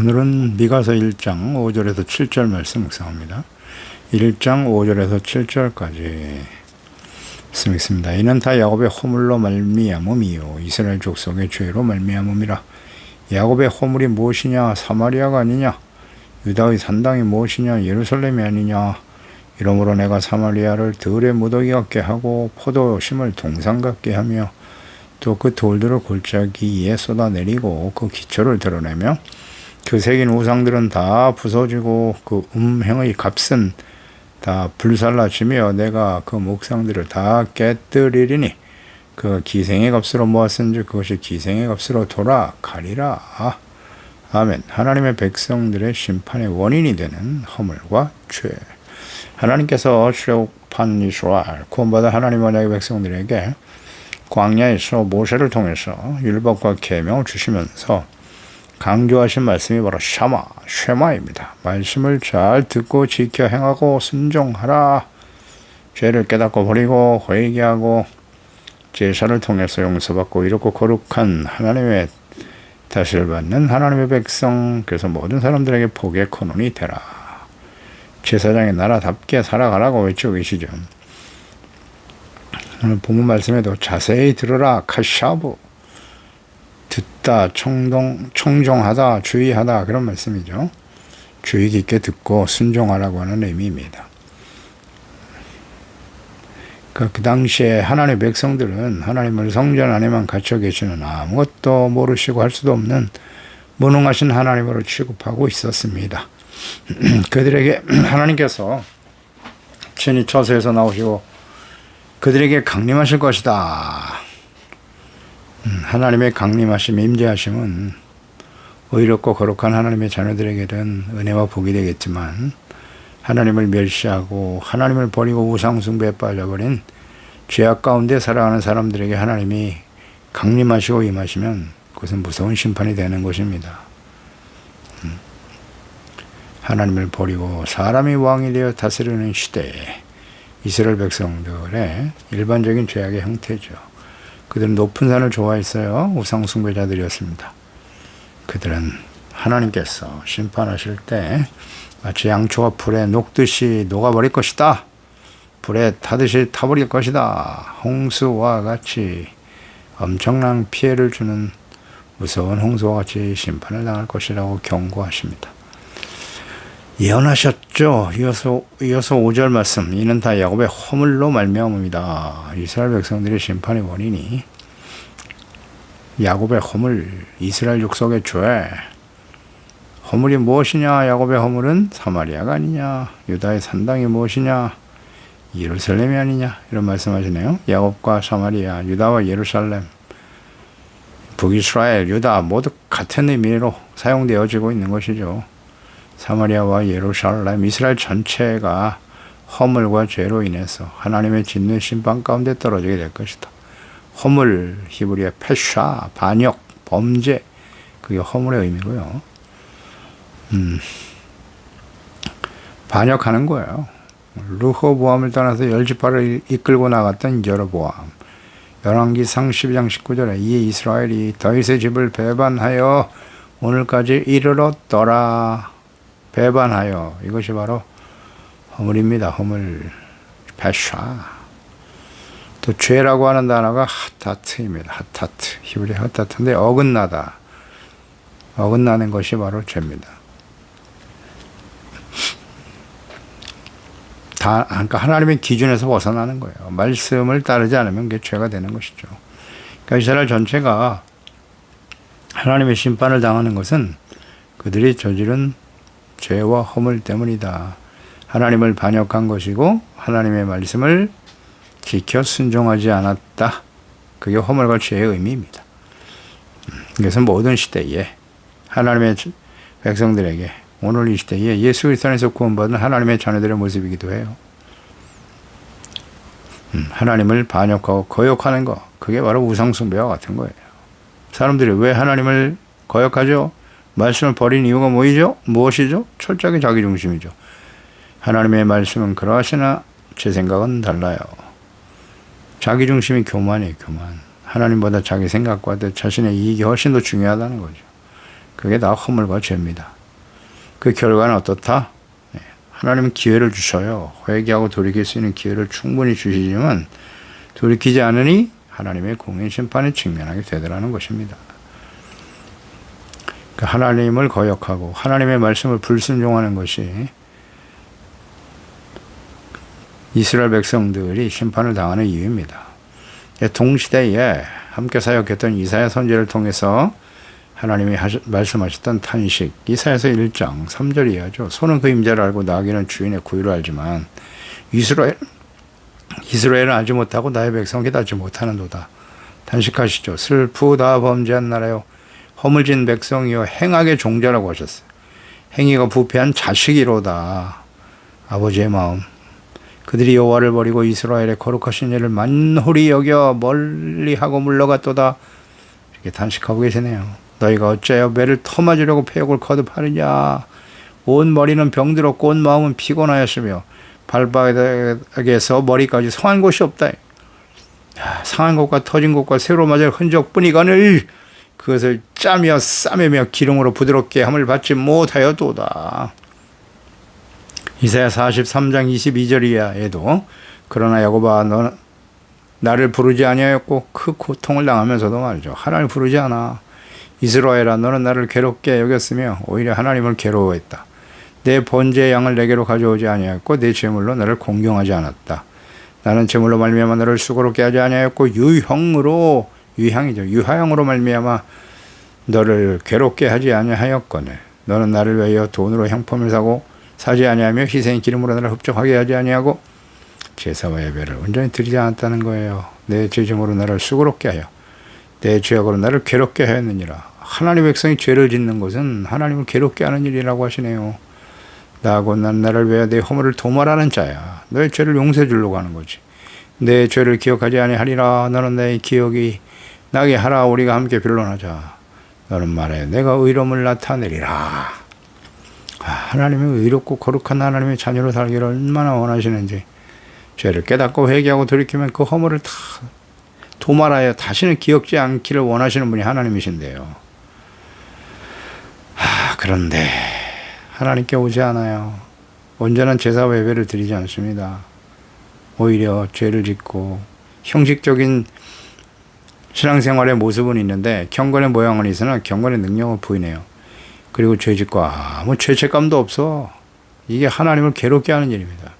오늘은 미가서 1장 5절에서 7절 말씀 묵상합니다. 1장 5절에서 7절까지 말씀 있습니다. 이는 다 야곱의 허물로 말미암음이요 이스라엘 족속의 죄로 말미암음이라. 야곱의 허물이 무엇이냐? 사마리아가 아니냐? 유다의 산당이 무엇이냐? 예루살렘이 아니냐? 이러므로 내가 사마리아를 들의 무더기 같게 하고 포도심을 동상 같게 하며 또 그 돌들을 골짜기 위에 쏟아내리고 그 기초를 드러내며 그 새긴 우상들은 다 부서지고 그 음행의 값은 다 불살라지며 내가 그 목상들을 다 깨뜨리리니 그 기생의 값으로 모았은즉 그것이 기생의 값으로 돌아가리라. 아멘. 하나님의 백성들의 심판의 원인이 되는 허물과 죄. 하나님께서 출애굽한 이스라엘 구원받은 하나님 언약의 백성들에게 광야에서 모세를 통해서 율법과 계명을 주시면서 강조하신 말씀이 바로 쉐마입니다. 말씀을 잘 듣고 지켜 행하고 순종하라. 죄를 깨닫고 버리고 회개하고 제사를 통해서 용서받고 이롭고 거룩한 하나님의 다스를 받는 하나님의 백성, 그래서 모든 사람들에게 복의 근원이 되라. 제사장의 나라답게 살아가라고 외치고 계시죠. 오늘 본문 말씀에도 자세히 들으라 카샤브, 듣다, 청종하다, 주의하다, 그런 말씀이죠. 주의 깊게 듣고 순종하라고 하는 의미입니다. 그 당시에 하나님의 백성들은 하나님을 성전 안에만 갇혀 계시는 아무것도 모르시고 할 수도 없는 무능하신 하나님으로 취급하고 있었습니다. 그들에게 하나님께서 친히 처소에서 나오시고 그들에게 강림하실 것이다. 하나님의 강림하심, 임재하심은 의롭고 거룩한 하나님의 자녀들에게는 은혜와 복이 되겠지만 하나님을 멸시하고 하나님을 버리고 우상숭배에 빠져버린 죄악 가운데 살아가는 사람들에게 하나님이 강림하시고 임하시면 그것은 무서운 심판이 되는 것입니다. 하나님을 버리고 사람이 왕이 되어 다스리는 시대에 이스라엘 백성들의 일반적인 죄악의 형태죠. 그들은 높은 산을 좋아했어요. 우상 숭배자들이었습니다. 그들은 하나님께서 심판하실 때 마치 양초가 불에 녹듯이 녹아버릴 것이다. 불에 타듯이 타버릴 것이다. 홍수와 같이 엄청난 피해를 주는 무서운 홍수와 같이 심판을 당할 것이라고 경고하십니다. 예언하셨죠. 이어서 5절 말씀. 이는 다 야곱의 허물로 말미암음이다. 이스라엘 백성들의 심판의 원인이 야곱의 허물, 이스라엘 족속의 죄. 허물이 무엇이냐? 야곱의 허물은 사마리아가 아니냐? 유다의 산당이 무엇이냐? 예루살렘이 아니냐? 이런 말씀하시네요. 야곱과 사마리아, 유다와 예루살렘, 북이스라엘, 유다 모두 같은 의미로 사용되어지고 있는 것이죠. 사마리아와 예루살렘, 이스라엘 전체가 허물과 죄로 인해서 하나님의 짓는 심판 가운데 떨어지게 될 것이다. 허물, 히브리어 페샤, 반역, 범죄, 그게 허물의 의미고요. 반역하는 거예요. 르호보암을 떠나서 10지파를 이끌고 나갔던 여로보암. 열왕기상 12장 19절에 이에 이스라엘이 다윗의 집을 배반하여 오늘까지 이르렀더라. 배반하여, 이것이 바로 허물입니다. 허물, 패샤. 또 죄라고 하는 단어가 하타트입니다. 하타트, 히브리 하타트인데 어긋나다. 어긋나는 것이 바로 죄입니다. 그러니까 하나님의 기준에서 벗어나는 거예요. 말씀을 따르지 않으면 그게 죄가 되는 것이죠. 그러니까 이스라엘 전체가 하나님의 심판을 당하는 것은 그들이 저지른 죄와 허물 때문이다. 하나님을 반역한 것이고 하나님의 말씀을 지켜 순종하지 않았다. 그게 허물과 죄의 의미입니다. 그래서 모든 시대에 하나님의 백성들에게 오늘 이 시대에 예수 그리스도 안에서 구원받은 하나님의 자녀들의 모습이기도 해요. 하나님을 반역하고 거역하는 것, 그게 바로 우상숭배와 같은 거예요. 사람들이 왜 하나님을 거역하죠? 말씀을 버린 이유가 무엇이죠? 철저하게 자기중심이죠. 하나님의 말씀은 그러하시나 제 생각은 달라요. 자기중심이 교만이에요. 교만. 하나님보다 자기 생각과 자신의 이익이 훨씬 더 중요하다는 거죠. 그게 다 허물과 죄입니다. 그 결과는 어떻다? 하나님은 기회를 주셔요. 회개하고 돌이킬 수 있는 기회를 충분히 주시지만 돌이키지 않으니 하나님의 공의 심판에 직면하게 되더라는 것입니다. 하나님을 거역하고 하나님의 말씀을 불순종하는 것이 이스라엘 백성들이 심판을 당하는 이유입니다. 동시대에 함께 사역했던 이사야 선지자를 통해서 하나님이 말씀하셨던 탄식, 이사야서 1장 3절 이하죠. 소는 그 임자를 알고 나귀는 주인의 구유를 알지만 이스라엘은 알지 못하고 나의 백성은 깨닫지 못하는도다. 탄식하시죠. 슬프다 범죄한 나라요, 허물진 백성이요, 행악의 종자라고 하셨어요. 행위가 부패한 자식이로다. 아버지의 마음, 그들이 여호와를 버리고 이스라엘의 거룩하신 일을 만홀히 여겨 멀리하고 물러갔도다. 이렇게 단식하고 계시네요. 너희가 어찌하여 매를 터맞으려고 패역을 거듭하느냐. 온 머리는 병들었고 온 마음은 피곤하였으며 발바닥에서 머리까지 상한 곳이 없다. 상한 곳과 터진 곳과 새로 맞을 흔적뿐이거늘 그것을 짜며 싸매며 기름으로 부드럽게 함을 받지 못하여도다. 이사야 43장 22절 이하에도 그러나 야곱아 너 나를 부르지 아니하였고 그 고통을 당하면서도 말이죠. 하나님을 부르지 않아. 이스라엘아 너는 나를 괴롭게 여겼으며 오히려 하나님을 괴로워했다. 내 번제의 양을 내게로 가져오지 아니하였고 내 제물로 나를 공경하지 않았다. 나는 제물로 말미암아 너를 수고롭게 하지 아니하였고 유향으로 말미암아 너를 괴롭게 하지 아니하였거늘 너는 나를 위하여 돈으로 향품을 사지 아니하며 희생의 기름으로 나를 흡족하게 하지 아니하고 제사와 예배를 온전히 드리지 않았다는 거예요. 내 죄짐으로 나를 수고롭게 하여 내 죄악으로 나를 괴롭게 하였느니라. 하나님 백성이 죄를 짓는 것은 하나님을 괴롭게 하는 일이라고 하시네요. 나하고 난 나를 위하여 내 허물을 도말하는 자야. 너의 죄를 용서해 주려고 하는 거지. 내 죄를 기억하지 아니하리라. 너는 내 기억이 나게 하라. 우리가 함께 변론하자. 너는 말해 내가 의로움을 나타내리라. 하나님의 의롭고 거룩한 하나님의 자녀로 살기를 얼마나 원하시는지, 죄를 깨닫고 회개하고 돌이키면 그 허물을 다 도말하여 다시는 기억지 않기를 원하시는 분이 하나님이신데요. 그런데 하나님께 오지 않아요. 온전한 제사와 예배를 드리지 않습니다. 오히려 죄를 짓고 형식적인 신앙생활의 모습은 있는데 경건의 모양은 있으나 경건의 능력을 부인해요. 그리고 죄짓고 아무 죄책감도 없어. 이게 하나님을 괴롭게 하는 일입니다.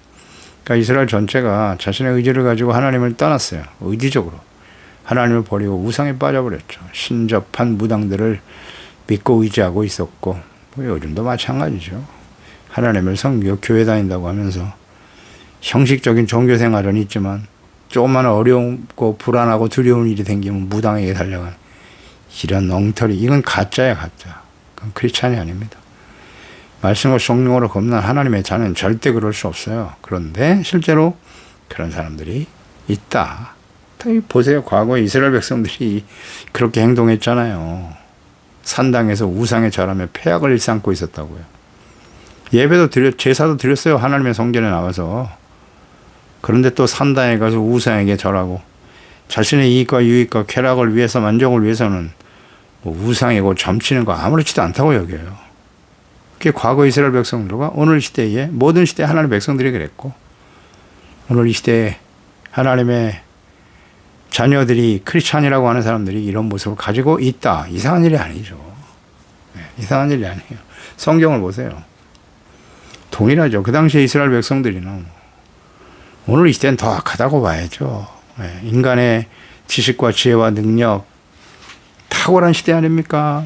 그러니까 이스라엘 전체가 자신의 의지를 가지고 하나님을 떠났어요. 의지적으로 하나님을 버리고 우상에 빠져버렸죠. 신접한 무당들을 믿고 의지하고 있었고, 요즘도 마찬가지죠. 하나님을 섬기고 교회 다닌다고 하면서 형식적인 종교생활은 있지만 조금만 어렵고 불안하고 두려운 일이 생기면 무당에게 달려가는 이런 엉터리, 이건 가짜야, 가짜. 그건 크리스찬이 아닙니다. 말씀과 성령으로 겁난 하나님의 자는 절대 그럴 수 없어요. 그런데 실제로 그런 사람들이 있다. 보세요. 과거에 이스라엘 백성들이 그렇게 행동했잖아요. 산당에서 우상에 절하며 폐악을 일삼고 있었다고요. 예배도 제사도 드렸어요. 하나님의 성전에 나와서. 그런데 또 산당에 가서 우상에게 절하고 자신의 이익과 유익과 쾌락을 위해서, 만족을 위해서는 뭐 우상이고 점치는 거 아무렇지도 않다고 여겨요. 그게 과거 이스라엘 백성들과 오늘 시대에, 모든 시대 하나님의 백성들이 그랬고, 오늘 이 시대에 하나님의 자녀들이, 크리스찬이라고 하는 사람들이 이런 모습을 가지고 있다. 이상한 일이 아니죠. 이상한 일이 아니에요. 성경을 보세요. 동일하죠. 그 당시에 이스라엘 백성들이나 오늘 이 시대는 더 악하다고 봐야죠. 인간의 지식과 지혜와 능력, 탁월한 시대 아닙니까?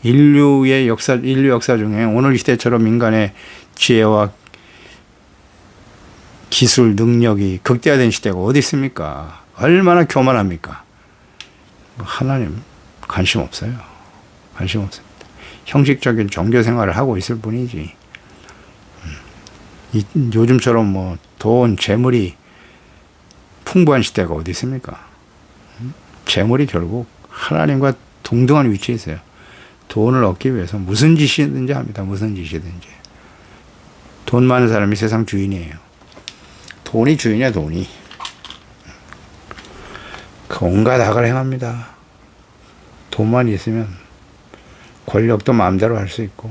인류 역사 중에 오늘 이 시대처럼 인간의 지혜와 기술, 능력이 극대화된 시대가 어디 있습니까? 얼마나 교만합니까? 하나님 관심 없어요. 관심 없습니다. 형식적인 종교 생활을 하고 있을 뿐이지. 요즘처럼 뭐 돈, 재물이 풍부한 시대가 어디 있습니까? 재물이 결국 하나님과 동등한 위치에 있어요. 돈을 얻기 위해서 무슨 짓이든지 합니다. 무슨 짓이든지. 돈 많은 사람이 세상 주인이에요. 돈이 주인이야, 돈이. 온갖 악을 행합니다. 돈만 있으면 권력도 마음대로 할 수 있고,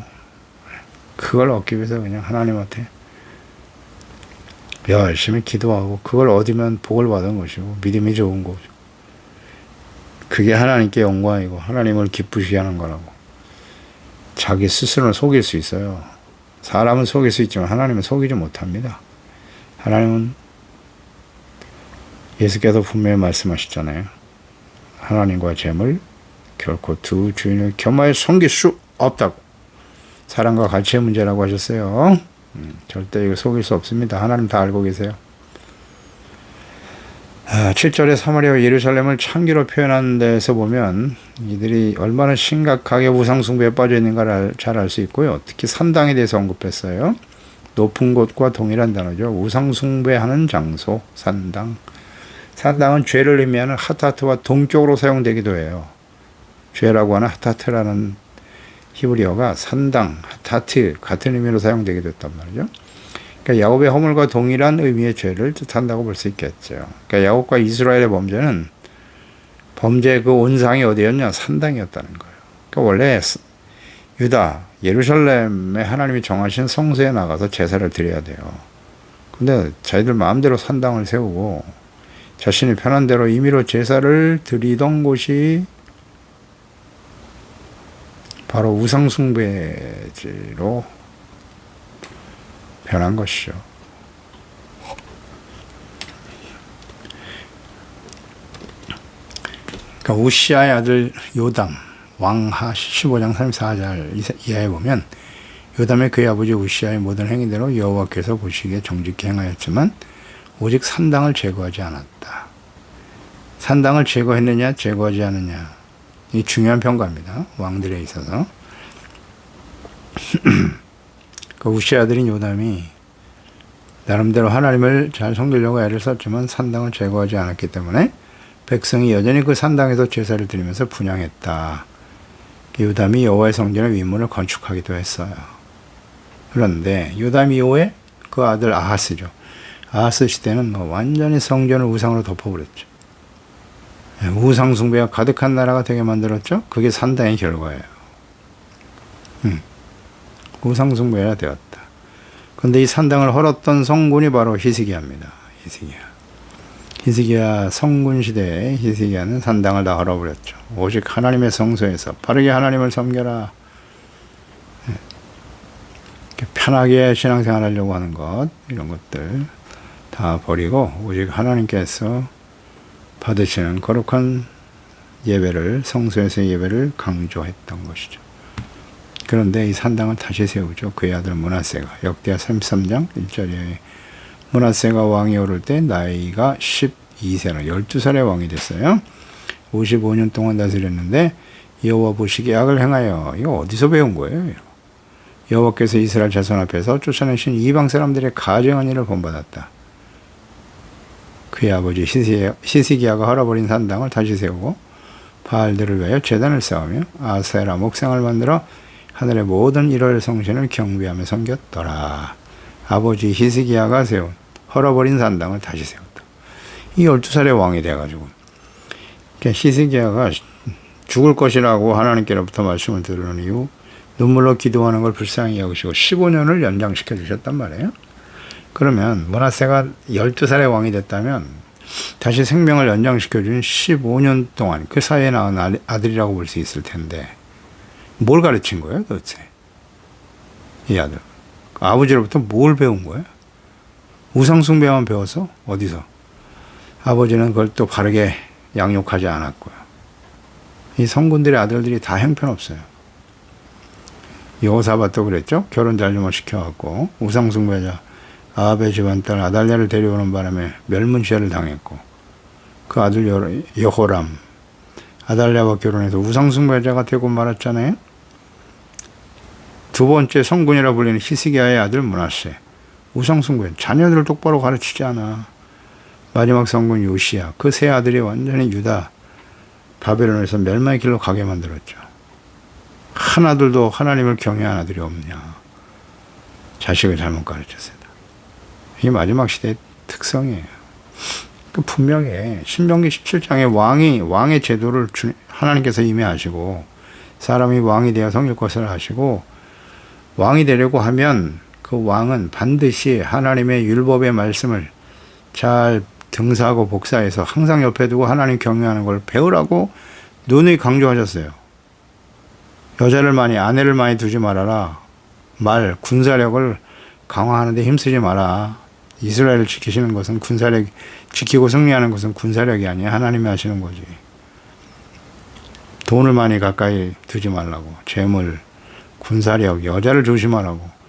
그걸 얻기 위해서 그냥 하나님한테 열심히 기도하고 그걸 얻으면 복을 받은 것이고 믿음이 좋은 거죠. 그게 하나님께 영광이고 하나님을 기쁘시게 하는 거라고. 자기 스스로는 속일 수 있어요. 사람은 속일 수 있지만 하나님은 속이지 못합니다. 하나님은 예수께서 분명히 말씀하셨잖아요. 하나님과 재물 결코 두 주인을 겸하여 섬길 수 없다고. 사랑과 가치의 문제라고 하셨어요. 절대 이거 속일 수 없습니다. 하나님 다 알고 계세요. 7절에 사마리아와 예루살렘을 창기로 표현한 데서 보면 이들이 얼마나 심각하게 우상숭배에 빠져 있는가를 잘 알 수 있고요. 특히 산당에 대해서 언급했어요. 높은 곳과 동일한 단어죠. 우상숭배하는 장소, 산당. 산당은 죄를 의미하는 하타트와 동격으로 사용되기도 해요. 죄라고 하는 하타트라는 히브리어가 산당, 하타트 같은 의미로 사용되기도 했단 말이죠. 그러니까 야곱의 허물과 동일한 의미의 죄를 뜻한다고 볼 수 있겠죠. 그러니까 야곱과 이스라엘의 범죄의 그 온상이 어디였냐? 산당이었다는 거예요. 그러니까 원래 유다, 예루살렘에 하나님이 정하신 성소에 나가서 제사를 드려야 돼요. 근데 자기들 마음대로 산당을 세우고 자신이 편한 대로 임의로 제사를 드리던 곳이 바로 우상숭배지로 변한 것이죠. 그러니까 우시아의 아들 요담, 왕하 15장 34절 이하에 보면 요담의 그의 아버지 우시아의 모든 행위대로 여호와께서 보시기에 정직히 행하였지만 오직 산당을 제거하지 않았다. 산당을 제거했느냐 제거하지 않느냐, 이 중요한 평가입니다. 왕들에 있어서. 그 우시아 아들인 요담이 나름대로 하나님을 잘 섬기려고 애를 썼지만 산당을 제거하지 않았기 때문에 백성이 여전히 그 산당에서 제사를 드리면서 분향했다. 요담이 여호와의 성전의 윗문을 건축하기도 했어요. 그런데 요담 이후에 그 아들 아하스죠. 아하스 시대는 완전히 성전을 우상으로 덮어버렸죠. 우상 숭배가 가득한 나라가 되게 만들었죠. 그게 산당의 결과예요. 우상 숭배가 되었다. 그런데 이 산당을 헐었던 성군이 바로 히스기야입니다. 히스기야 성군 시대에 히스기야는 산당을 다 헐어버렸죠. 오직 하나님의 성소에서 바르게 하나님을 섬겨라. 편하게 신앙생활 하려고 하는 것, 이런 것들 다 버리고 오직 하나님께서 받으시는 거룩한 예배를, 성소에서의 예배를 강조했던 것이죠. 그런데 이 산당을 다시 세우죠. 그의 아들 므낫세가. 역대하 33장 1절에 므낫세가 왕이 오를 때 나이가 12세라 12살의 왕이 됐어요. 55년 동안 다스렸는데 여호와 보시기에 악을 행하여, 이거 어디서 배운 거예요? 여호와께서 이스라엘 자손 앞에서 쫓아내신 이방 사람들의 가증한 일을 본받았다. 그의 아버지 히스기야가 헐어버린 산당을 다시 세우고 바알들을 위하여 제단을 쌓으며 아세라 목상을 만들어 하늘의 모든 일월 성신을 경배하며 섬겼더라. 아버지 히스기야가 세운 헐어버린 산당을 다시 세웠다. 이 12살의 왕이 돼가지고 히스기야가 죽을 것이라고 하나님께로부터 말씀을 들은 이후 눈물로 기도하는 걸 불쌍히 여기시고 15년을 연장시켜 주셨단 말이에요. 그러면 므낫세가 12살의 왕이 됐다면 다시 생명을 연장시켜 준 15년 동안 그 사이에 낳은 아들이라고 볼 수 있을 텐데 뭘 가르친 거예요 도대체? 이 아들 아버지로부터 뭘 배운 거예요? 우상숭배만 배워서? 어디서? 아버지는 그걸 또 바르게 양육하지 않았고요. 이 성군들의 아들들이 다 형편없어요. 여호사밧도 그랬죠. 결혼 잘못 시켜갖고 우상숭배자 아합의 집안 딸 아달랴를 데려오는 바람에 멸문시해를 당했고, 그 아들 여호람 아달랴와 결혼해서 우상숭배자가 되고 말았잖아요. 두 번째 성군이라 불리는 히스기야의 아들 므낫세, 우상숭배, 자녀들을 똑바로 가르치지 않아. 마지막 성군 요시야, 그 세 아들이 완전히 유다 바벨론에서 멸망의 길로 가게 만들었죠. 하나들도 하나님을 경외한 아들이 없냐. 자식을 잘못 가르쳤어요. 이게 마지막 시대의 특성이에요. 분명히 신명기 17장에 왕의 제도를 하나님께서 이미 아시고 사람이 왕이 되어 섬길 것을 하시고, 왕이 되려고 하면 그 왕은 반드시 하나님의 율법의 말씀을 잘 등사하고 복사해서 항상 옆에 두고 하나님 경외하는 걸 배우라고 누누이 강조하셨어요. 여자를 많이, 아내를 많이 두지 말아라. 군사력을 강화하는데 힘쓰지 마라. 이스라엘을 지키시는 것은 군사력, 지키고 승리하는 것은 군사력이 아니야. 하나님이 하시는 거지. 돈을 많이 가까이 두지 말라고. 재물, 군사력, 여자를 조심하라고.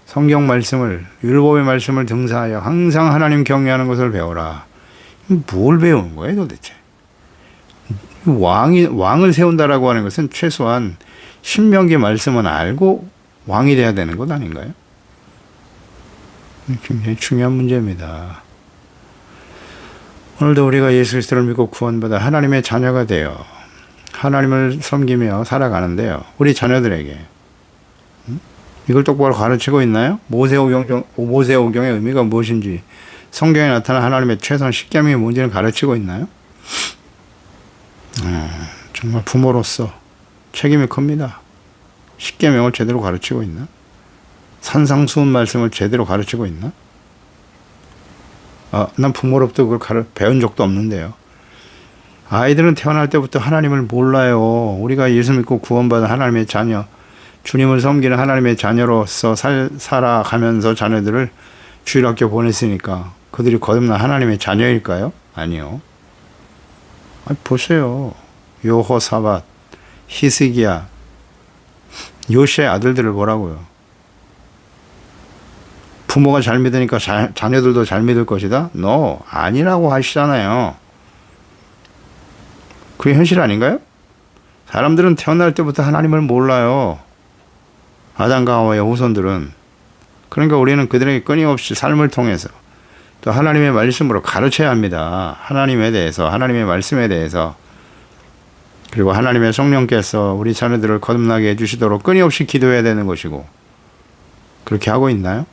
성경 말씀을, 율법의 말씀을 등사하여 항상 하나님 경외하는 것을 배워라. 뭘 배우는 거예요, 도대체? 왕을 세운다라고 하는 것은 최소한 신명기 말씀은 알고 왕이 돼야 되는 것 아닌가요? 굉장히 중요한 문제입니다. 오늘도 우리가 예수 그리스도를 믿고 구원받아 하나님의 자녀가 되어 하나님을 섬기며 살아가는데요. 우리 자녀들에게 이걸 똑바로 가르치고 있나요? 모세오경의 의미가 무엇인지, 성경에 나타난 하나님의 최선 십계명이 뭔지를 가르치고 있나요? 정말 부모로서 책임이 큽니다. 십계명을 제대로 가르치고 있나? 산상수훈 말씀을 제대로 가르치고 있나? 난 부모로부터 그걸 배운 적도 없는데요. 아이들은 태어날 때부터 하나님을 몰라요. 우리가 예수 믿고 구원받은 하나님의 자녀, 주님을 섬기는 하나님의 자녀로서 살아가면서 자녀들을 주일학교 보냈으니까 그들이 거듭난 하나님의 자녀일까요? 아니요. 보세요. 여호사밧, 히스기야, 요시의 아들들을 보라고요. 부모가 잘 믿으니까 자녀들도 잘 믿을 것이다? 아니라고 하시잖아요. 그게 현실 아닌가요? 사람들은 태어날 때부터 하나님을 몰라요. 아담과 하와의 후손들은. 그러니까 우리는 그들에게 끊임없이 삶을 통해서 또 하나님의 말씀으로 가르쳐야 합니다. 하나님에 대해서, 하나님의 말씀에 대해서. 그리고 하나님의 성령께서 우리 자녀들을 거듭나게 해주시도록 끊임없이 기도해야 되는 것이고, 그렇게 하고 있나요?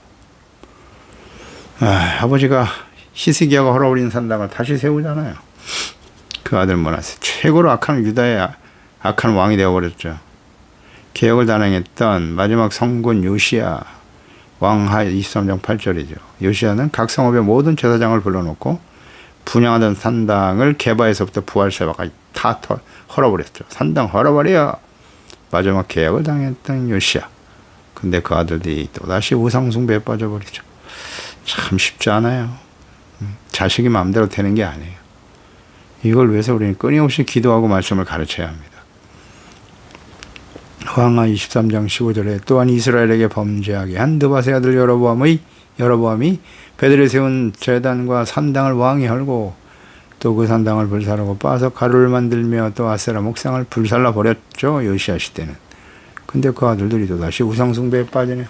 아버지가 히스기야가 헐어버린 산당을 다시 세우잖아요. 그 아들 므낫세, 최고로 악한 유다의 악한 왕이 되어버렸죠. 개혁을 단행했던 마지막 성군 요시야, 왕하 23장 8절이죠. 요시야는 각 성읍의 모든 제사장을 불러놓고 분양하던 산당을 게바에서부터 부활세바까지 다 헐어버렸죠. 산당 헐어버려! 마지막 개혁을 당했던 요시야. 근데 그 아들들이 또다시 우상숭배에 빠져버리죠. 참 쉽지 않아요. 자식이 마음대로 되는 게 아니에요. 이걸 위해서 우리는 끊임없이 기도하고 말씀을 가르쳐야 합니다. 왕하 23장 15절에 또한 이스라엘에게 범죄하게 한 느밧의 아들 여로보암이 베들에 세운 제단과 산당을 왕이 헐고 또 그 산당을 불사르고 빠서 가루를 만들며 또 아세라 목상을 불살라 버렸죠. 요시야 시대는. 근데 그 아들들이 또다시 우상숭배에 빠지네요.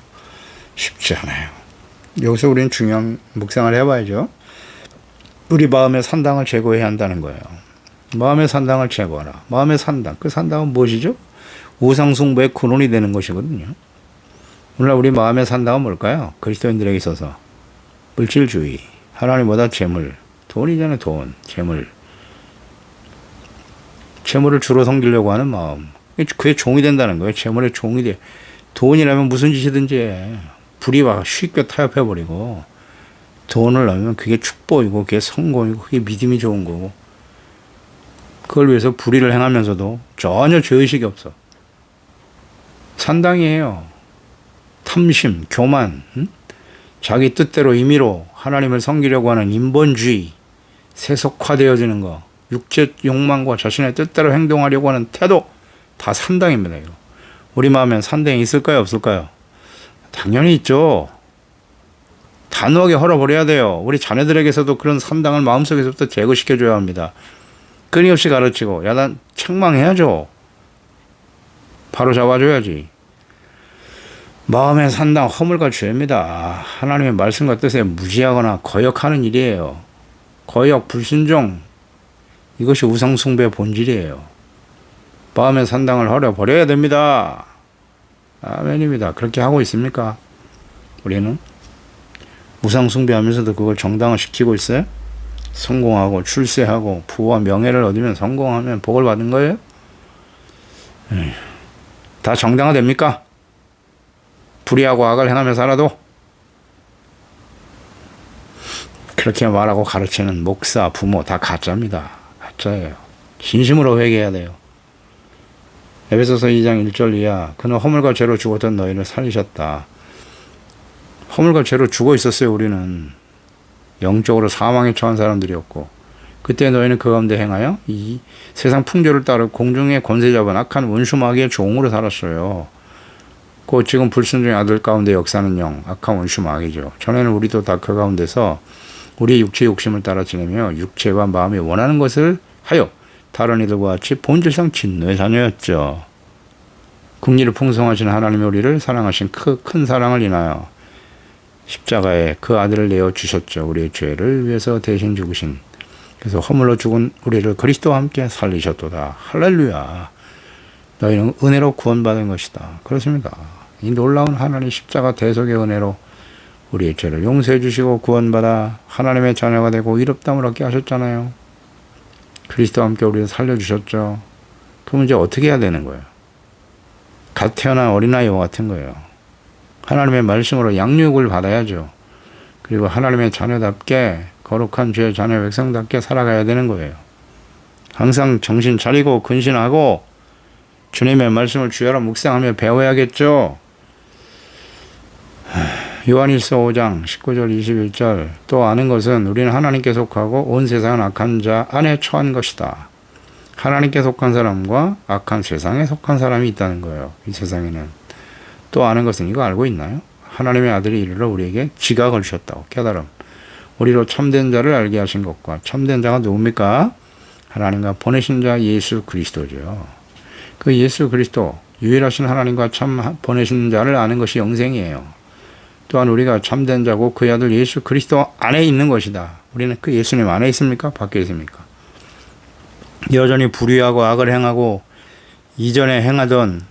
쉽지 않아요. 여기서 우리는 중요한 묵상을 해봐야죠. 우리 마음의 산당을 제거해야 한다는 거예요. 마음의 산당을 제거하라. 마음의 산당. 그 산당은 무엇이죠? 우상숭배의 근원이 되는 것이거든요. 오늘날 우리 마음의 산당은 뭘까요? 그리스도인들에게 있어서 물질주의, 하나님보다 재물, 돈이잖아요. 돈, 재물. 재물을 주로 섬기려고 하는 마음. 그게 종이 된다는 거예요. 재물의 종이 돼. 돈이라면 무슨 짓이든지 해. 불이 막 쉽게 타협해버리고, 돈을 넣으면 그게 축복이고 그게 성공이고 그게 믿음이 좋은 거고, 그걸 위해서 불의를 행하면서도 전혀 죄의식이 없어. 산당이에요. 탐심, 교만, 자기 뜻대로 임의로 하나님을 섬기려고 하는 인본주의, 세속화되어지는 거, 육체 욕망과 자신의 뜻대로 행동하려고 하는 태도, 다 산당입니다. 이거. 우리 마음엔 산당이 있을까요? 없을까요? 당연히 있죠. 단호하게 헐어버려야 돼요. 우리 자녀들에게서도 그런 산당을 마음속에서부터 제거시켜줘야 합니다. 끊임없이 가르치고 야단 책망해야죠. 바로 잡아줘야지. 마음의 산당 허물과 죄입니다. 하나님의 말씀과 뜻에 무지하거나 거역하는 일이에요. 거역, 불순종, 이것이 우상숭배의 본질이에요. 마음의 산당을 헐어버려야 됩니다. 아멘입니다. 그렇게 하고 있습니까? 우리는 우상숭배하면서도 그걸 정당화시키고 있어요? 성공하고 출세하고 부와 명예를 얻으면 성공하면 복을 받은 거예요? 다 정당화됩니까? 불의하고 악을 행하며 살아도? 그렇게 말하고 가르치는 목사, 부모 다 가짜입니다. 가짜예요. 진심으로 회개해야 돼요. 에베소서 2장 1절 이하 그는 허물과 죄로 죽었던 너희를 살리셨다. 허물과 죄로 죽어 있었어요. 우리는 영적으로 사망에 처한 사람들이었고 그때 너희는 그 가운데 행하여 이 세상 풍조를 따르 공중의 권세 잡은 악한 원수 마귀의 종으로 살았어요. 그 지금 불순종의 아들 가운데 역사는 영, 악한 원수 마귀죠. 전에는 우리도 다 그 가운데서 우리의 육체의 욕심을 따라 지내며 육체와 마음이 원하는 것을 하여 다른 이들과 같이 본질상 진노의 자녀였죠. 긍휼이 풍성하신 하나님이 우리를 사랑하신 그 큰 사랑을 인하여 십자가에 그 아들을 내어 주셨죠. 우리의 죄를 위해서 대신 죽으신. 그래서 허물로 죽은 우리를 그리스도와 함께 살리셨도다. 할렐루야. 너희는 은혜로 구원받은 것이다. 그렇습니다. 이 놀라운 하나님 십자가 대속의 은혜로 우리의 죄를 용서해 주시고 구원받아 하나님의 자녀가 되고 의롭다함을 얻게 하셨잖아요. 그리스도와 함께 우리를 살려주셨죠. 그럼 이제 어떻게 해야 되는 거예요? 갓 태어난 어린아이와 같은 거예요. 하나님의 말씀으로 양육을 받아야죠. 그리고 하나님의 자녀답게 거룩한 죄의 자녀 백성답게 살아가야 되는 거예요. 항상 정신 차리고 근신하고 주님의 말씀을 주야로 묵상하며 배워야겠죠. 요한일서 5장 19절 21절 또 아는 것은 우리는 하나님께 속하고 온 세상은 악한 자 안에 처한 것이다. 하나님께 속한 사람과 악한 세상에 속한 사람이 있다는 거예요. 이 세상에는. 또 아는 것은 이거 알고 있나요? 하나님의 아들이 이르러 우리에게 지각을 주셨다고. 깨달음. 우리로 참된 자를 알게 하신 것과 참된 자가 누굽니까? 하나님과 보내신 자 예수 그리스도죠. 그 예수 그리스도 유일하신 하나님과 참 보내신 자를 아는 것이 영생이에요. 또한 우리가 참된 자고 그의 아들 예수 그리스도 안에 있는 것이다. 우리는 그 예수님 안에 있습니까? 밖에 있습니까? 여전히 불의하고 악을 행하고 이전에 행하던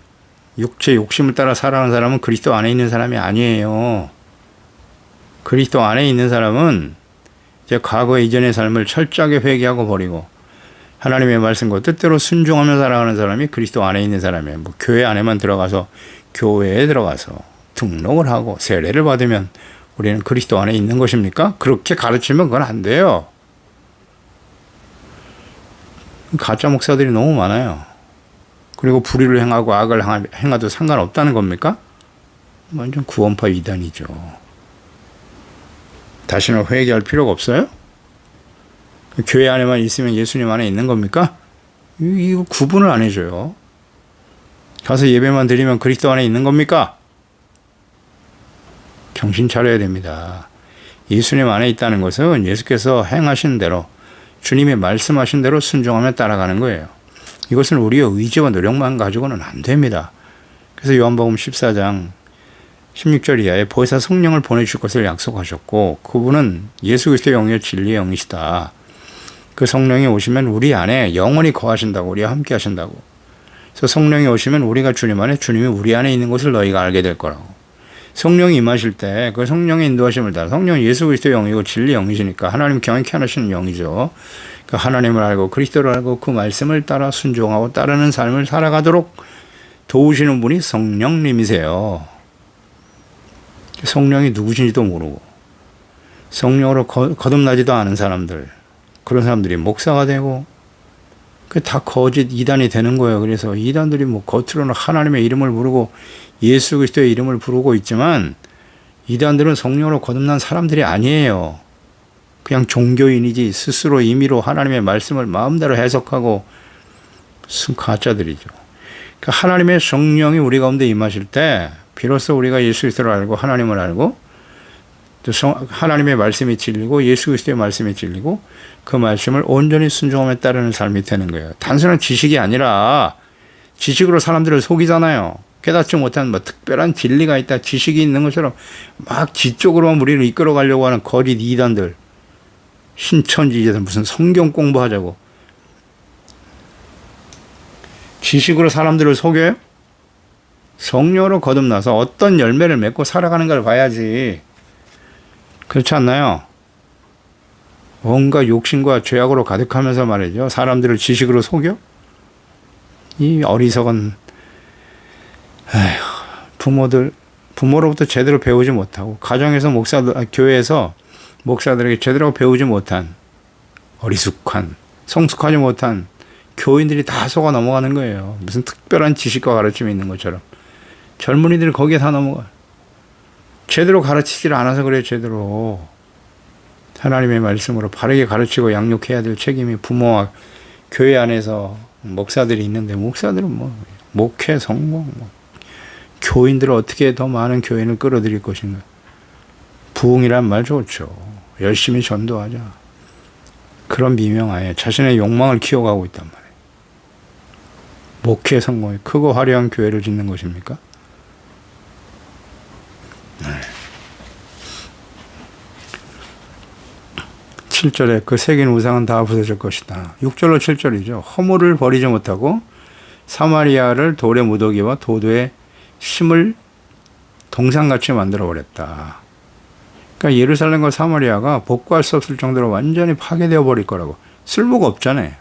육체 욕심을 따라 살아가는 사람은 그리스도 안에 있는 사람이 아니에요. 그리스도 안에 있는 사람은 이제 과거 이전의 삶을 철저하게 회개하고 버리고 하나님의 말씀과 뜻대로 순종하며 살아가는 사람이 그리스도 안에 있는 사람이에요. 뭐 교회 안에만 들어가서 교회에 들어가서 등록을 하고 세례를 받으면 우리는 그리스도 안에 있는 것입니까? 그렇게 가르치면 그건 안 돼요. 가짜 목사들이 너무 많아요. 그리고 불의를 행하고 악을 행해도 상관없다는 겁니까? 완전 구원파 이단이죠. 다시는 회개할 필요가 없어요? 교회 안에만 있으면 예수님 안에 있는 겁니까? 이거 구분을 안 해줘요. 가서 예배만 드리면 그리스도 안에 있는 겁니까? 정신 차려야 됩니다. 예수님 안에 있다는 것은 예수께서 행하신 대로 주님의 말씀하신 대로 순종하며 따라가는 거예요. 이것은 우리의 의지와 노력만 가지고는 안 됩니다. 그래서 요한복음 14장 16절 이하에 보혜사 성령을 보내주실 것을 약속하셨고 그분은 예수 그리스도의 영이요 진리의 영이시다. 그 성령이 오시면 우리 안에 영원히 거하신다고 우리와 함께 하신다고. 그래서 성령이 오시면 우리가 주님 안에 주님이 우리 안에 있는 것을 너희가 알게 될 거라고. 성령이 임하실 때 그 성령의 인도하심을 따라 성령은 예수 그리스도의 영이고 진리의 영이시니까 하나님 경외케 하시는 영이죠. 그 하나님을 알고 그리스도를 알고 그 말씀을 따라 순종하고 따르는 삶을 살아가도록 도우시는 분이 성령님이세요. 성령이 누구신지도 모르고 성령으로 거듭나지도 않은 사람들 그런 사람들이 목사가 되고 그 다 거짓 이단이 되는 거예요. 그래서 이단들이 뭐 겉으로는 하나님의 이름을 부르고 예수 그리스도의 이름을 부르고 있지만 이단들은 성령으로 거듭난 사람들이 아니에요. 그냥 종교인이지 스스로 임의로 하나님의 말씀을 마음대로 해석하고 가짜들이죠. 그러니까 하나님의 성령이 우리 가운데 임하실 때 비로소 우리가 예수 그리스도를 알고 하나님을 알고 또 하나님의 말씀이 진리고 예수 그리스도의 말씀이 진리고 그 말씀을 온전히 순종하며 따르는 삶이 되는 거예요. 단순한 지식이 아니라 지식으로 사람들을 속이잖아요. 깨닫지 못한 뭐 특별한 진리가 있다, 지식이 있는 것처럼 막 지적으로만 우리를 이끌어 가려고 하는 거짓 이단들, 신천지에서 무슨 성경 공부하자고 지식으로 사람들을 속여요? 성령으로 거듭나서 어떤 열매를 맺고 살아가는 걸 봐야지. 그렇지 않나요? 온갖 욕심과 죄악으로 가득하면서 말이죠. 사람들을 지식으로 속여? 이 어리석은 부모로부터 제대로 배우지 못하고 가정에서 교회에서 목사들에게 제대로 배우지 못한 어리숙한 성숙하지 못한 교인들이 다 속아 넘어가는 거예요. 무슨 특별한 지식과 가르침이 있는 것처럼 젊은이들이 거기에 다 넘어가. 제대로 가르치지를 않아서 그래요. 제대로 하나님의 말씀으로 바르게 가르치고 양육해야 될 책임이 부모와 교회 안에서 목사들이 있는데, 목사들은 목회 성공, 교인들을 어떻게 더 많은 교인을 끌어들일 것인가. 부흥이란 말 좋죠. 열심히 전도하자. 그런 미명하에 자신의 욕망을 키워가고 있단 말이에요. 목회 성공이 크고 화려한 교회를 짓는 것입니까? 네. 7절에 그 새긴 우상은 다 부서질 것이다. 6절로 7절이죠. 허물을 버리지 못하고 사마리아를 돌의 무더기와 도도의 심을 동상같이 만들어버렸다. 그러니까 예루살렘과 사마리아가 복구할 수 없을 정도로 완전히 파괴되어 버릴 거라고. 쓸모가 없잖아요.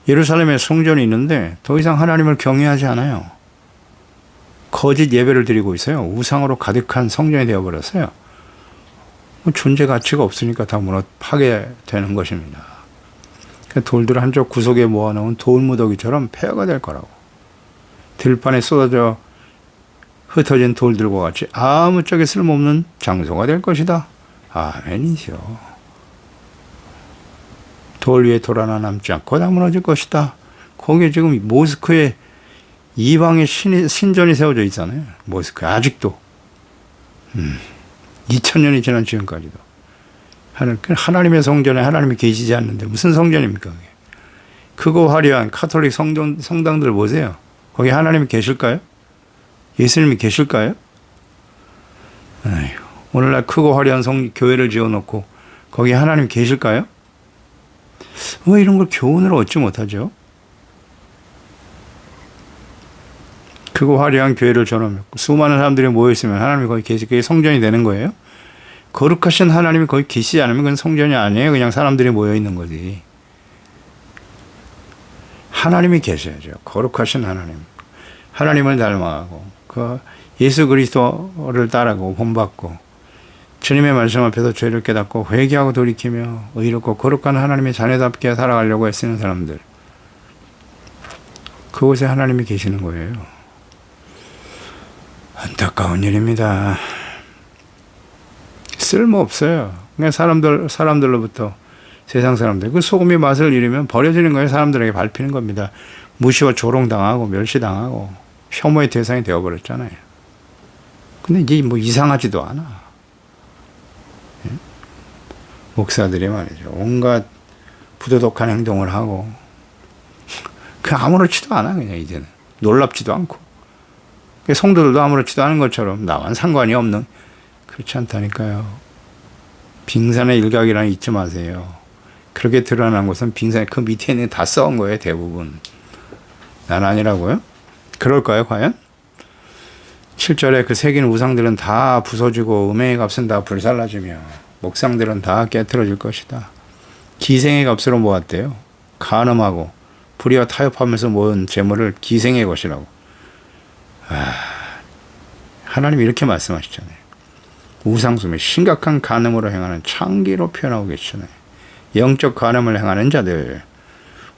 예루살렘에 성전이 있는데 더 이상 하나님을 경외하지 않아요. 거짓 예배를 드리고 있어요. 우상으로 가득한 성전이 되어버렸어요. 존재 가치가 없으니까 다 파괴되는 것입니다. 돌들을 한쪽 구석에 모아놓은 돌무더기처럼 폐허가 될 거라고. 들판에 쏟아져 흩어진 돌들과 같이 아무짝에 쓸모없는 장소가 될 것이다. 아멘이죠. 돌 위에 돌 하나 남지 않고 다 무너질 것이다. 거기에 지금 모스크에 이방의 신전이 세워져 있잖아요. 모스크에 아직도 2000년이 지난 지금까지도 하나님의 성전에 하나님이 계시지 않는데 무슨 성전입니까? 그게? 크고 화려한 카톨릭 성당들 보세요. 거기 하나님이 계실까요? 예수님이 계실까요? 아이고, 오늘날 크고 화려한 교회를 지어놓고 거기 하나님 계실까요? 왜 이런 걸 교훈으로 얻지 못하죠? 크고 화려한 교회를 지어놓고 수많은 사람들이 모여있으면 하나님이 거기 그게 성전이 되는 거예요? 거룩하신 하나님이 거기 계시지 않으면 그건 성전이 아니에요. 그냥 사람들이 모여있는 거지. 하나님이 계셔야죠. 거룩하신 하나님. 하나님을 닮아가고 그 예수 그리스도를 따르고 본받고 주님의 말씀 앞에서 죄를 깨닫고 회개하고 돌이키며 의롭고 거룩한 하나님의 자녀답게 살아가려고 애쓰는 사람들, 그곳에 하나님이 계시는 거예요. 안타까운 일입니다. 쓸모없어요. 그냥 사람들로부터, 세상 사람들, 그 소금이 맛을 잃으면 버려지는 거예요. 사람들에게 밟히는 겁니다. 무시와 조롱당하고 멸시당하고 혐오의 대상이 되어버렸잖아요. 근데 이제 이상하지도 않아. 예? 목사들이 말이죠. 온갖 부도덕한 행동을 하고, 아무렇지도 않아, 그냥 이제는. 놀랍지도 않고. 성도들도 아무렇지도 않은 것처럼 나와는 상관이 없는, 그렇지 않다니까요. 빙산의 일각이라는 잊지 마세요. 그렇게 드러난 것은 빙산의 그 밑에 있는 다 썩은 거예요, 대부분. 난 아니라고요? 그럴까요, 과연? 7절에 그 새긴 우상들은 다 부서지고 음행의 값은 다 불살라지며 목상들은 다 깨트려질 것이다. 기생의 값으로 모았대요. 간음하고 불의와 타협하면서 모은 재물을 기생의 것이라고. 하나님이 이렇게 말씀하시잖아요. 우상숭배, 심각한 간음으로 행하는 창기로 표현하고 계시잖아요. 영적 간음을 행하는 자들,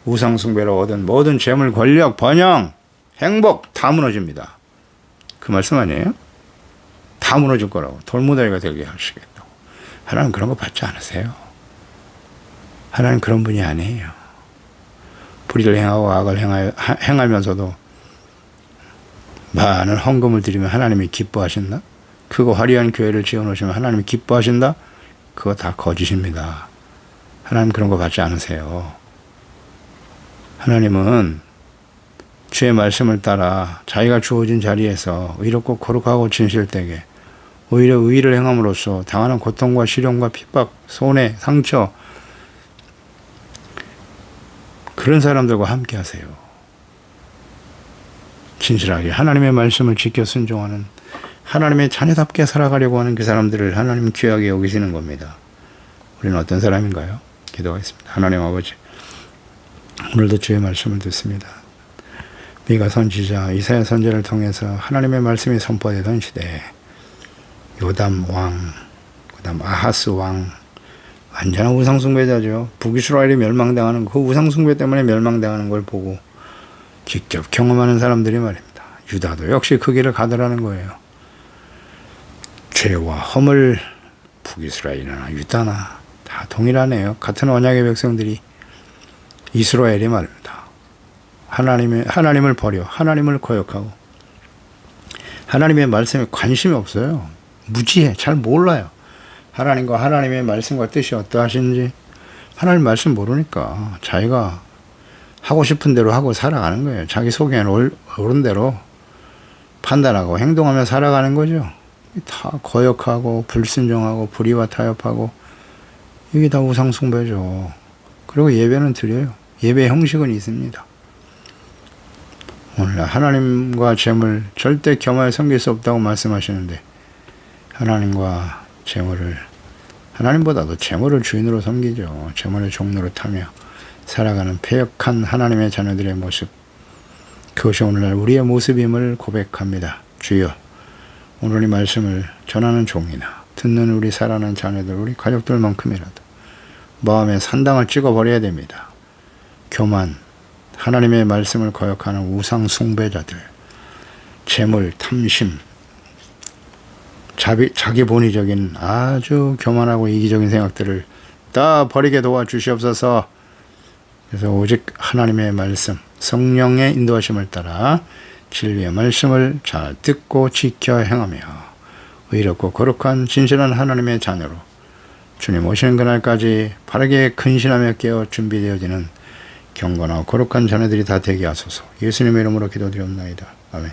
우상숭배로 얻은 모든 재물, 권력, 번영, 행복 다 무너집니다. 그 말씀 아니에요? 다 무너질 거라고. 돌무더기가 되게 하시겠다고. 하나님 그런 거 받지 않으세요. 하나님 그런 분이 아니에요. 불의를 행하고 악을 행하면서도 많은 헌금을 드리면 하나님이 기뻐하신다? 그거 화려한 교회를 지어놓으시면 하나님이 기뻐하신다? 그거 다 거짓입니다. 하나님 그런 거 받지 않으세요. 하나님은 주의 말씀을 따라 자기가 주어진 자리에서 의롭고 거룩하고 진실되게 오히려 의를 행함으로써 당하는 고통과 시련과 핍박, 손해, 상처, 그런 사람들과 함께 하세요. 진실하게 하나님의 말씀을 지켜 순종하는, 하나님의 자녀답게 살아가려고 하는 그 사람들을 하나님은 귀하게 여기시는 겁니다. 우리는 어떤 사람인가요? 기도하겠습니다. 하나님 아버지, 오늘도 주의 말씀을 듣습니다. 미가 선지자 이사야 선지자를 통해서 하나님의 말씀이 선포되던 시대에 요담 왕, 그다음 아하스 왕, 완전한 우상숭배자죠. 북이스라엘이 멸망당하는 그 우상숭배 때문에 멸망당하는 걸 보고 직접 경험하는 사람들이 말입니다. 유다도 역시 그 길을 가더라는 거예요. 죄와 허물 북이스라엘이나 유다나 다 동일하네요. 같은 언약의 백성들이 이스라엘이 말입니다. 하나님을 버려 하나님을 거역하고 하나님의 말씀에 관심이 없어요. 무지해. 잘 몰라요. 하나님과 하나님의 말씀과 뜻이 어떠하신지 하나님 말씀 모르니까 자기가 하고 싶은 대로 하고 살아가는 거예요. 자기 속에는 옳은 대로 판단하고 행동하며 살아가는 거죠. 다 거역하고 불순종하고 불의와 타협하고 이게 다 우상숭배죠. 그리고 예배는 드려요. 예배 형식은 있습니다. 오늘 하나님과 재물 절대 겸하여 섬길 수 없다고 말씀하시는데 하나님과 재물을 하나님보다도 재물을 주인으로 섬기죠. 재물의 종로로 타며 살아가는 패역한 하나님의 자녀들의 모습, 그것이 오늘날 우리의 모습임을 고백합니다. 주여, 오늘 이 말씀을 전하는 종이나 듣는 우리 사랑하는 자녀들, 우리 가족들만큼이라도 마음에 산당을 찍어버려야 됩니다. 교만, 하나님의 말씀을 거역하는 우상 숭배자들, 재물, 탐심, 자기 본의적인 아주 교만하고 이기적인 생각들을 다 버리게 도와주시옵소서. 그래서 오직 하나님의 말씀, 성령의 인도하심을 따라 진리의 말씀을 잘 듣고 지켜 행하며 의롭고 거룩한 진실한 하나님의 자녀로 주님 오시는 그날까지 바르게 근신하며 깨어 준비되어지는 경건하고 거룩한 자녀들이 다 되게 하소서. 예수님의 이름으로 기도드리옵나이다. 아멘.